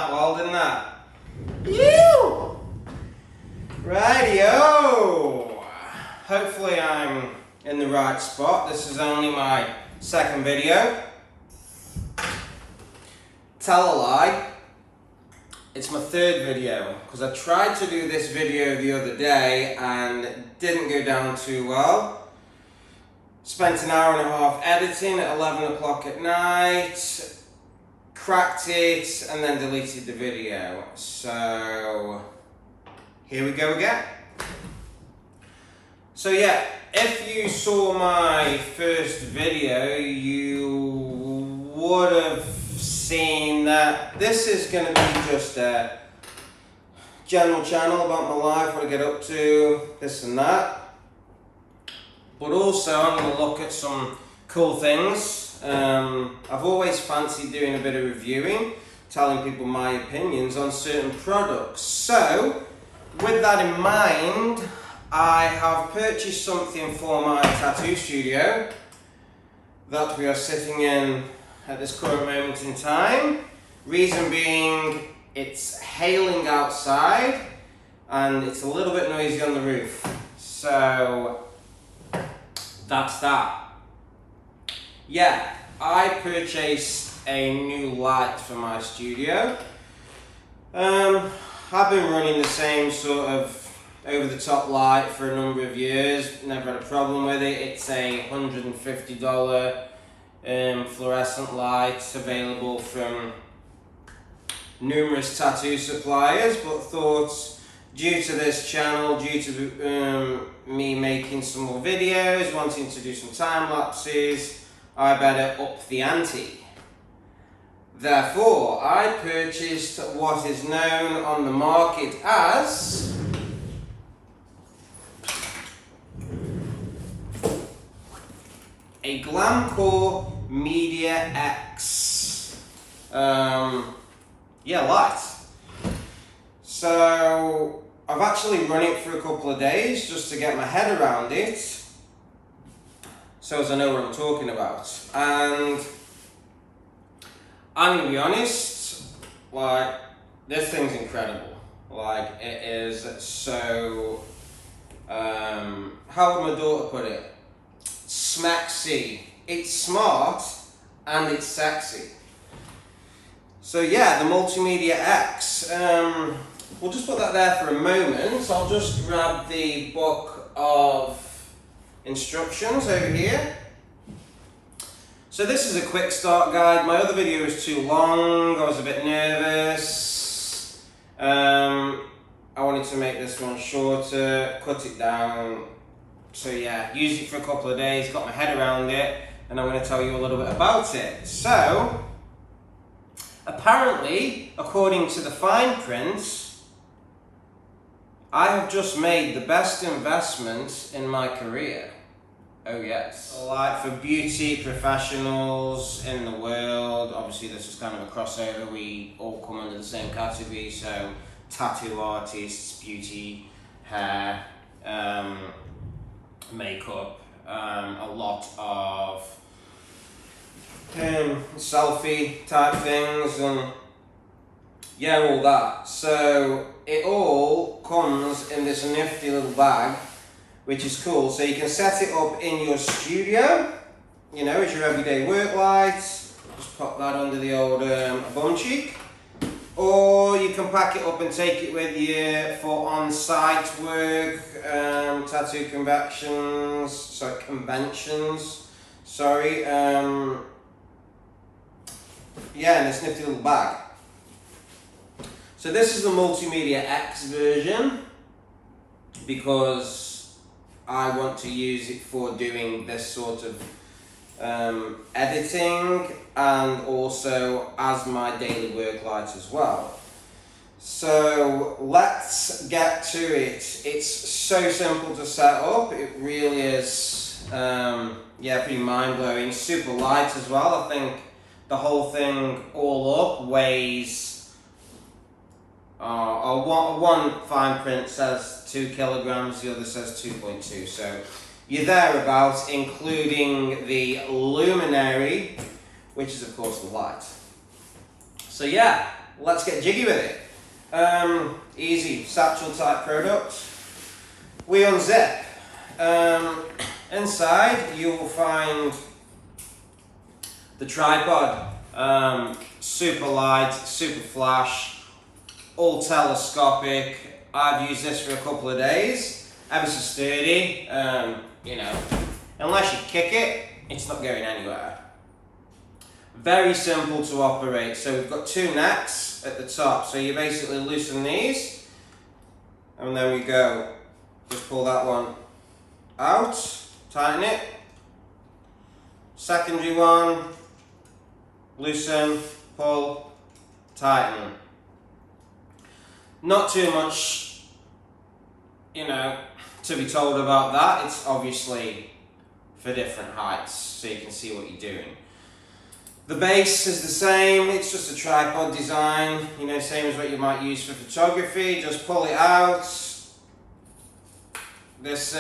that well, didn't that? Ew! Rightio! Hopefully I'm in the right spot. This is only my second video. Tell a lie. It's my third video, because I tried to do this video the other day and it didn't go down too well. Spent an hour and a half editing at 11 o'clock at night, cracked it, and then deleted the video. So, here we go again. So yeah, if you saw my first video, you would have seen that this is going to be just a general channel about my life, what I get up to, this and that. But also I'm going to look at some cool things. I've always fancied doing a bit of reviewing, telling people my opinions on certain products. So, with that in mind, I have purchased something for my tattoo studio that we are sitting in at this current moment in time. Reason being, it's hailing outside and it's a little bit noisy on the roof. So that's that. Yeah, I purchased a new light for my studio. I've been running the same sort of over-the-top light for a number of years, never had a problem with it. It's a $150 fluorescent light available from numerous tattoo suppliers, but thought due to this channel, due to me making some more videos, wanting to do some time lapses, I better up the ante. Therefore, I purchased what is known on the market as a Glamcor Multimedia X light. So I've actually run it for a couple of days just to get my head around it, so as I know what I'm talking about. And I'm gonna be honest, like, this thing's incredible. Like, it is so, how would my daughter put it? Smaxy. It's smart and it's sexy. So yeah, the Multimedia X. We'll just put that there for a moment. I'll just grab the book of instructions over here. So this is a quick start guide. My other video was too long. I was a bit nervous. I wanted to make this one shorter, cut it down. So yeah, used it for a couple of days, got my head around it, and I'm going to tell you a little bit about it. So, apparently, according to the fine print, I have just made the best investment in my career. Oh yes. A light for beauty professionals in the world. Obviously this is kind of a crossover, we all come under the same category, so tattoo artists, beauty, hair, makeup, a lot of selfie type things, and yeah, all that. So it all comes in this nifty little bag, which is cool. So you can set it up in your studio, you know, as your everyday work light. Just pop that under the old bum cheek. Or you can pack it up and take it with you for on-site work, tattoo conventions, yeah, in this nifty little bag. So this is the Multimedia X version, because I want to use it for doing this sort of editing, and also as my daily work light as well. So let's get to it. It's so simple to set up. It really is, yeah, pretty mind-blowing. Super light as well. I think the whole thing all up weighs, one fine print says 2 kilograms, the other says 2.2. So you're thereabouts, including the luminary, which is of course the light. So yeah, let's get jiggy with it. Easy satchel type product. We unzip. Inside you will find the tripod. Super light, super flash, all telescopic. I've used this for a couple of days. Ever so sturdy. You know, unless you kick it, it's not going anywhere. Very simple to operate. So we've got two necks at the top. So you basically loosen these, and then we go. Just pull that one out, tighten it. Secondary one, loosen, pull, tighten. Not too much, you know, to be told about that. It's obviously for different heights, so you can see what you're doing. The base is the same, it's just a tripod design, you know, same as what you might use for photography. Just pull it out. This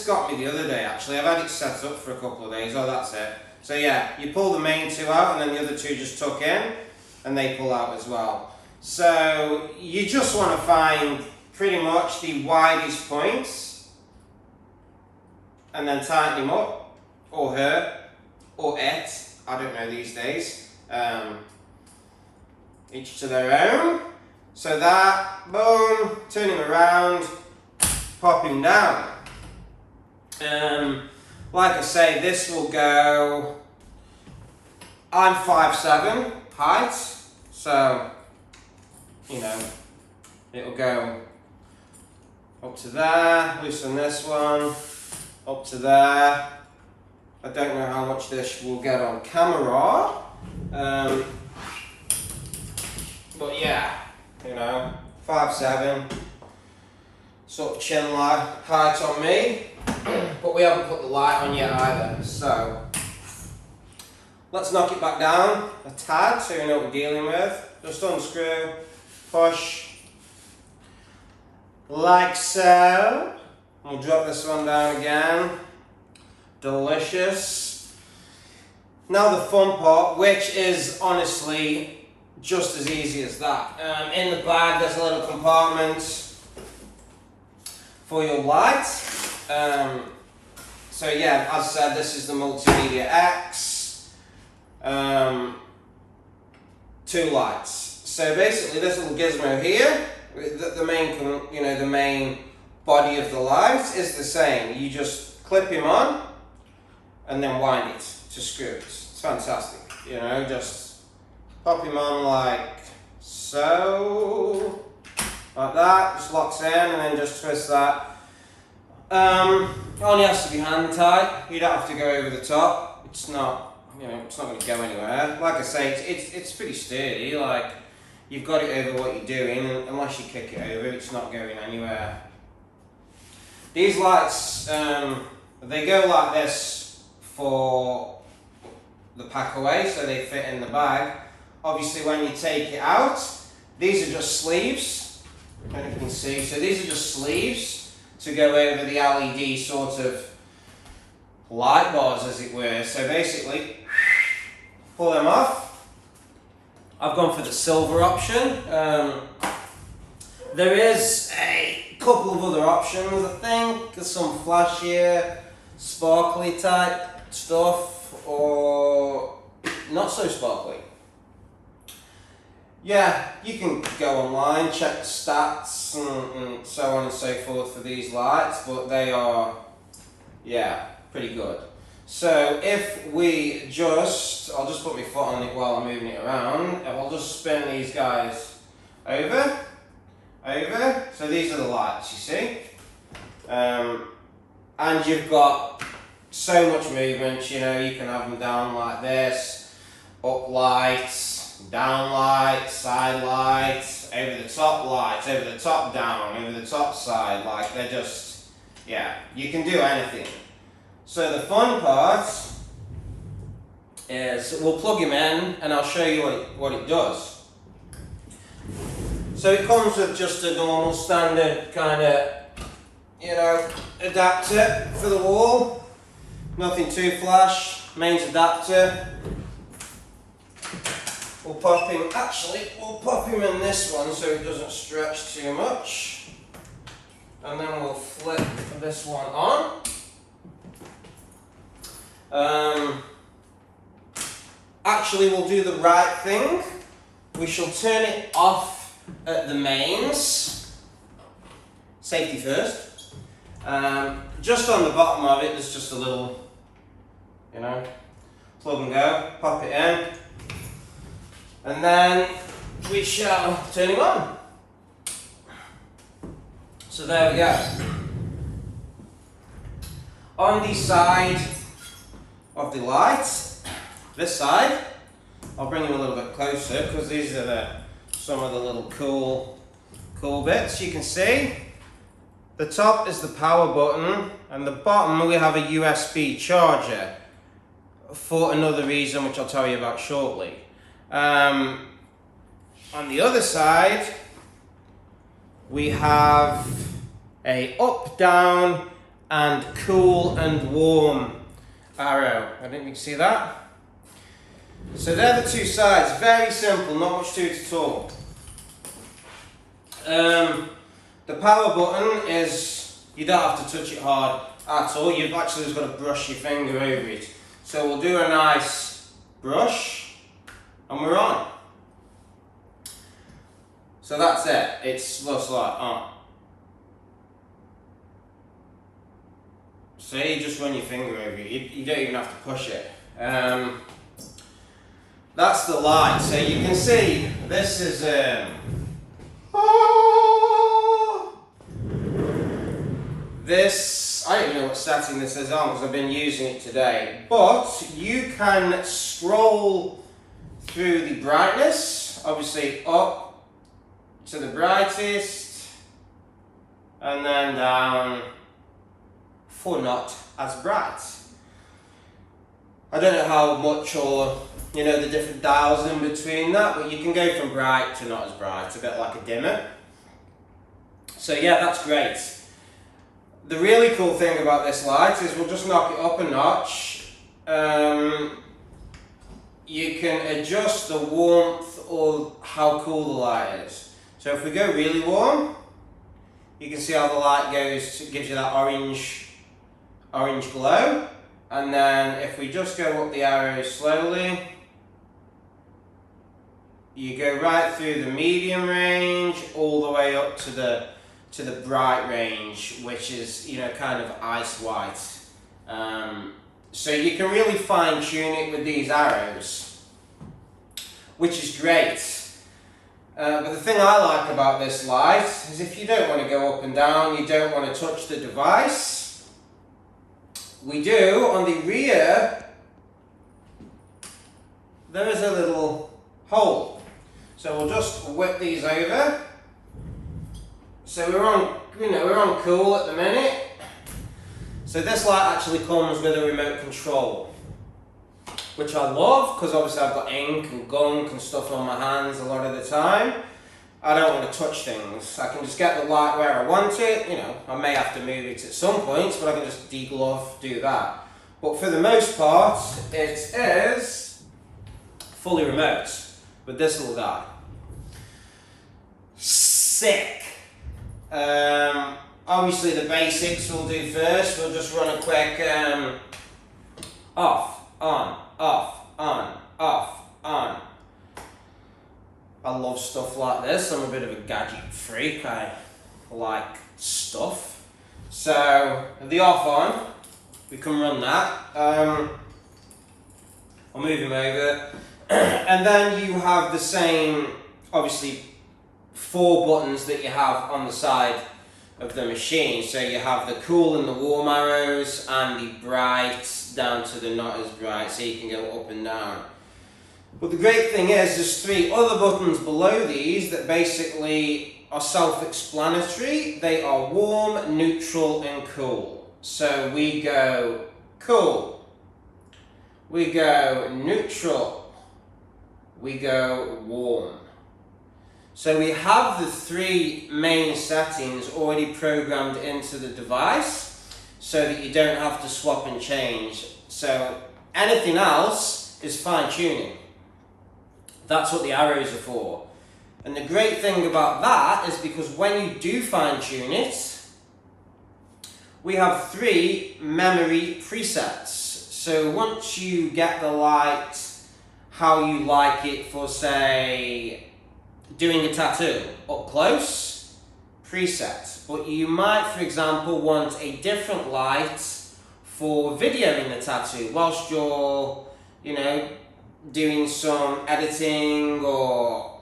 got me the other day actually. I've had it set up for a couple of days. Oh, that's it. So yeah, you pull the main two out and then the other two just tuck in and they pull out as well. So you just want to find pretty much the widest points and then tighten them up, or her, or it. I don't know these days. Each to their own. So that, boom, turn him around, pop him down. Like I say, this will go, I'm 5'7" height, so, you know, it'll go up to there, loosen this one, up to there. I don't know how much this will get on camera, but yeah, you know, 5'7", sort of chin height on me, but we haven't put the light on yet either, so let's knock it back down a tad so you know what we're dealing with. Just unscrew, push, like so. We'll drop this one down again. Delicious. Now the fun part, which is honestly just as easy as that. In the bag there's a little compartment for your light. So yeah, as I said, this is the Multimedia X. 2 lights. So basically this little gizmo here, the main body of the light is the same. You just clip him on and then wind it to screws. It's fantastic, you know, just pop him on like so, like that, just locks in, and then just twist that. Only has to be hand tight, you don't have to go over the top. It's not, you know, it's not going to go anywhere. Like I say, it's pretty sturdy, like you've got it over what you're doing, and unless you kick it over, it's not going anywhere. These lights, they go like this for the pack away, so they fit in the bag. Obviously when you take it out, these are just sleeves, I don't know if you can see, so these are just sleeves to go over the LED sort of light bars, as it were. So basically, pull them off. I've gone for the silver option. There is a couple of other options, I think. There's some flashier, sparkly type stuff, or not so sparkly. Yeah, you can go online, check the stats and so on and so forth for these lights, but they are, yeah, pretty good. So if we just, I'll just put my foot on it while I'm moving it around, and I'll just spin these guys over, so these are the lights, you see, and you've got so much movement, you know, you can have them down like this, up lights, down lights, side lights, over the top lights, over the top down, over the top side, like they're just, yeah, you can do anything. So the fun part is we'll plug him in and I'll show you what it does. So it comes with just a normal standard kind of, you know, adapter for the wall, nothing too flash, mains adapter. we'll pop him in this one so it doesn't stretch too much. And then we'll flip this one on. Actually, we'll do the right thing. We shall turn it off at the mains. Safety first. Just on the bottom of it, there's just a little, plug and go. Pop it in. And then we shall turn it on. So there we go. On the side of the light, this side, I'll bring you a little bit closer because these are some of the little cool bits. You can see the top is the power button, and the bottom we have a USB charger for another reason which I'll tell you about shortly. On the other side, we have a up, down, and cool and warm arrow. I think you can see that. So they're the two sides. Very simple, not much to it at all. The power button is, you don't have to touch it hard at all. You've actually just got to brush your finger over it. So we'll do a nice brush, and we're on. So that's it. It's just like on. So you just run your finger over it. You don't even have to push it. That's the light. So you can see this is this. I don't even know what setting this is on because I've been using it today. But you can scroll through the brightness, obviously up to the brightest, and then down for not as bright. I don't know how much or the different dials in between that, but you can go from bright to not as bright, a bit like a dimmer. So yeah, that's great. The really cool thing about this light is we'll just knock it up a notch. You can adjust the warmth or how cool the light is. So if we go really warm, you can see how the light goes, it gives you that orange glow. And then if we just go up the arrows slowly, you go right through the medium range all the way up to the bright range, which is kind of ice white. So you can really fine tune it with these arrows, which is great. But the thing I like about this light is if you don't want to go up and down, you don't want to touch the device, we do on the rear, there is a little hole. So we'll just whip these over. So we're on cool at the minute. So this light actually comes with a remote control, which I love because obviously I've got ink and gunk and stuff on my hands a lot of the time. I don't want to touch things. I can just get the light where I want it. I may have to move it at some points, but I can just deglove, do that. But for the most part, it is fully remote with this little guy. Sick. Obviously the basics we'll do first. We'll just run a quick off, on, off, on, off, on. I love stuff like this. I'm a bit of a gadget freak. I like stuff. So the off on, we can run that. I'll move him over. And then you have the same, obviously, 4 buttons that you have on the side of the machine. So you have the cool and the warm arrows and the bright down to the not as bright, so you can go up and down. But the great thing is there's 3 other buttons below these that basically are self-explanatory. They are warm, neutral and cool. So we go cool, we go neutral, we go warm. So we have the 3 main settings already programmed into the device so that you don't have to swap and change. So anything else is fine tuning. That's what the arrows are for. And the great thing about that is because when you do fine tune it, we have 3 memory presets. So once you get the light how you like it for, say, doing a tattoo up close, preset. But you might, for example, want a different light for videoing the tattoo whilst you're, doing some editing or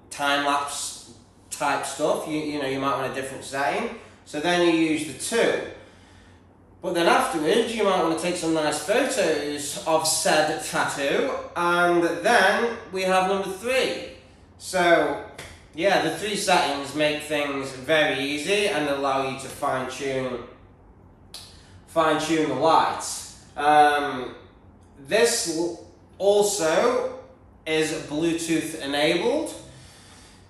time-lapse type stuff. You might want a different setting. So then you use the 2. But then afterwards, you might want to take some nice photos of said tattoo, and then we have number 3. So, yeah, the 3 settings make things very easy and allow you to fine tune the lights. This also is Bluetooth enabled,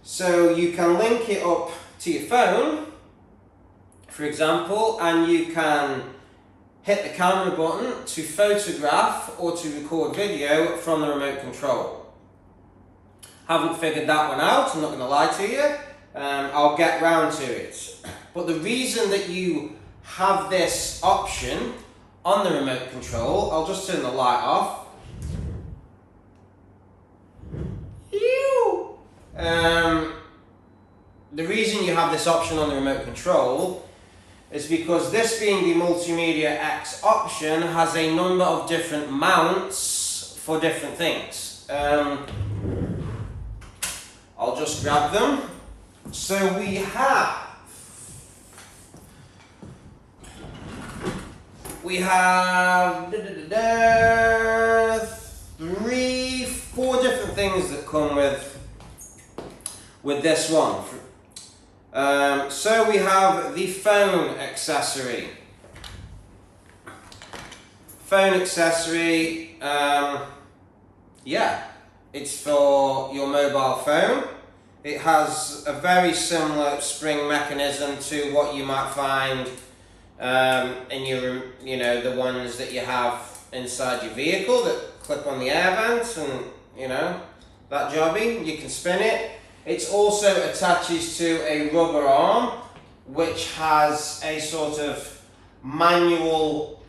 so you can link it up to your phone, for example, and you can hit the camera button to photograph or to record video from the remote control. Haven't figured that one out, I'm not going to lie to you. I'll get round to it. But the reason that you have this option on the remote control, I'll just turn the light off. The reason you have this option on the remote control is because this being the Multimedia X option has a number of different mounts for different things. I'll just grab them. So we have 4 different things that come with this one. So we have the phone accessory. It's for your mobile phone. It has a very similar spring mechanism to what you might find in your, the ones that you have inside your vehicle that clip on the air vents and, that jobby. You can spin it. It also attaches to a rubber arm, which has a sort of manual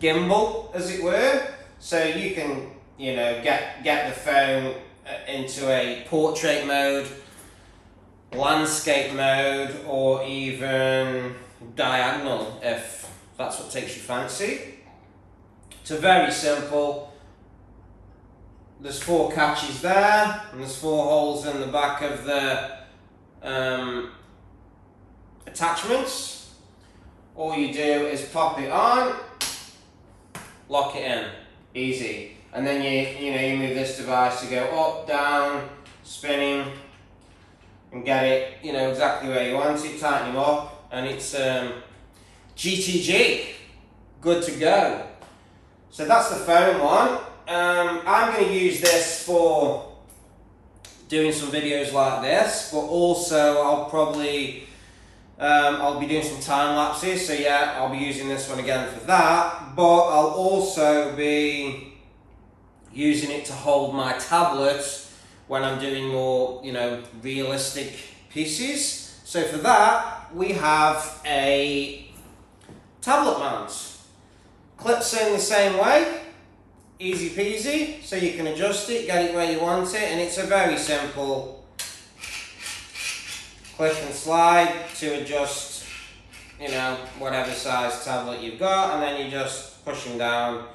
gimbal, as it were. So you can, get the phone into a portrait mode, landscape mode, or even diagonal, if that's what takes your fancy. It's very simple. There's 4 catches there, and there's 4 holes in the back of the attachments. All you do is pop it on, lock it in, easy. And then you move this device to go up, down, spinning, and get it exactly where you want it. Tighten them up, and it's GTG, good to go. So that's the phone one. I'm going to use this for doing some videos like this, but also I'll be doing some time lapses, so yeah, I'll be using this one again for that, but I'll also be using it to hold my tablet when I'm doing more, realistic pieces. So for that, we have a tablet mount. Clips in the same way. Easy peasy, so you can adjust it, get it where you want it, and it's a very simple click and slide to adjust, whatever size tablet you've got, and then you just push them down.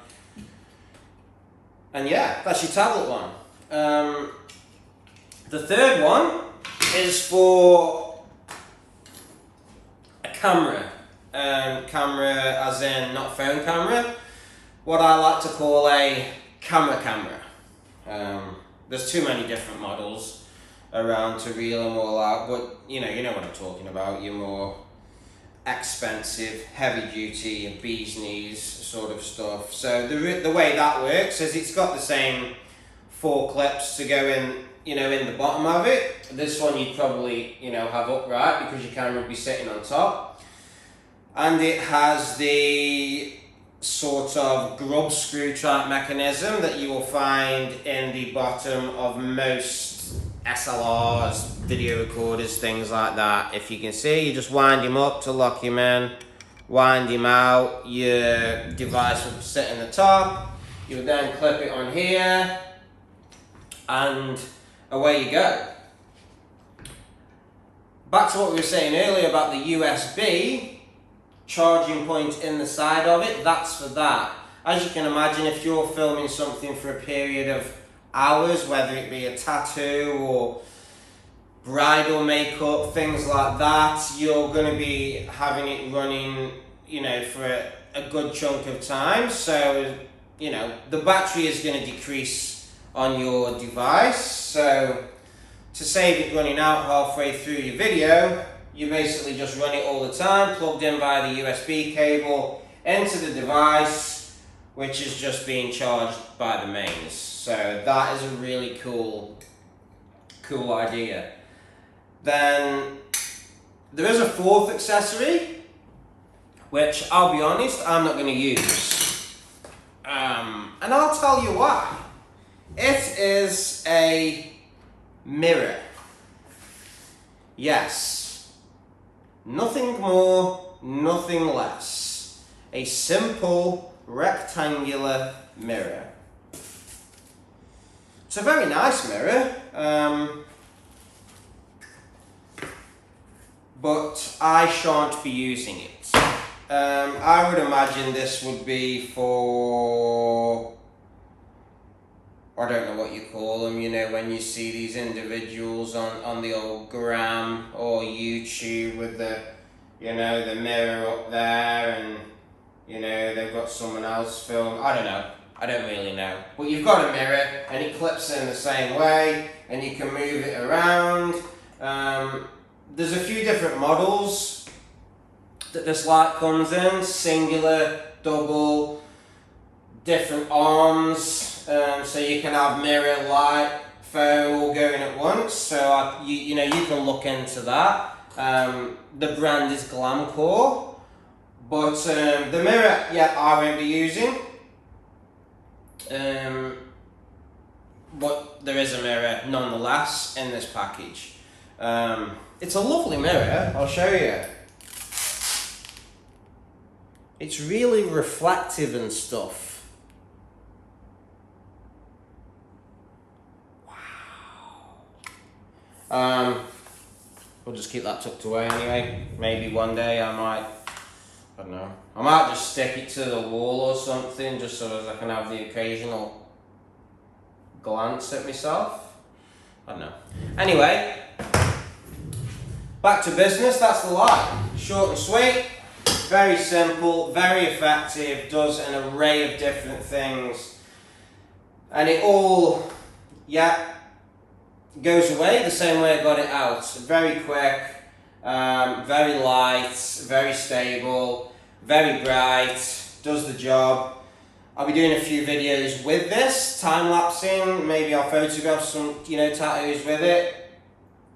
And yeah, that's your tablet one. The third one is for a camera. Camera as in not phone camera. What I like to call a camera. There's too many different models around to reel them all out, but you know what I'm talking about. Your more expensive, heavy duty, bee's knees sort of stuff. So the way that works is it's got the same 4 clips to go in, in the bottom of it. This one you'd probably, have upright because your camera would be sitting on top. And it has the sort of grub screw type mechanism that you will find in the bottom of most SLRs, video recorders, things like that. If you can see, you just wind him up to lock him in, wind him out, your device will sit in the top, you would then clip it on here, and away you go. Back to what we were saying earlier about the USB charging point in the side of it, that's for that. As you can imagine, if you're filming something for a period of hours, whether it be a tattoo or bridal makeup, things like that, you're going to be having it running, you know, for a good chunk of time. So, you know, the battery is going to decrease on your device. So to save it running out halfway through your video, you basically just run it all the time, plugged in via the USB cable into the device, which is just being charged by the mains. So that is a really cool idea. Then there is a fourth accessory, which I'll be honest, I'm not going to use. And I'll tell you why. It is a mirror. Yes. Nothing more, nothing less. A simple rectangular mirror. It's a very nice mirror, but I shan't be using it. I would imagine this would be for, I don't know what you call them, you know, when you see these individuals on the old gram or YouTube with the, you know, the mirror up there and, you know, they've got someone else film. I don't know. I don't really know. But you've got a mirror and it clips in the same way and you can move it around. There's a few different models that this light comes in. Singular, double, different arms. So you can have mirror, light, phone all going at once. So you know, you can look into that. The brand is Glamcor. But the mirror, yeah, I won't be using. But there is a mirror nonetheless in this package. It's a lovely mirror, I'll show you. It's really reflective and stuff. Wow. We'll just keep that tucked away anyway. Maybe one day I don't know. I might just stick it to the wall or something, just so as I can have the occasional glance at myself. I don't know. Anyway, back to business. That's the light. Short and sweet, very simple, very effective, does an array of different things. And it all, yeah, goes away the same way I got it out. Very quick. Very light, very stable, very bright, does the job. I'll be doing a few videos with this, time-lapsing, maybe I'll photograph some, you know, tattoos with it.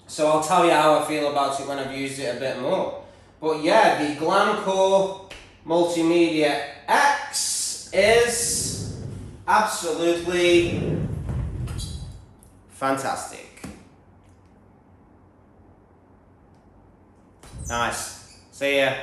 So I'll tell you how I feel about it when I've used it a bit more. But yeah, the Glamcor Multimedia X is absolutely fantastic. Nice. See ya.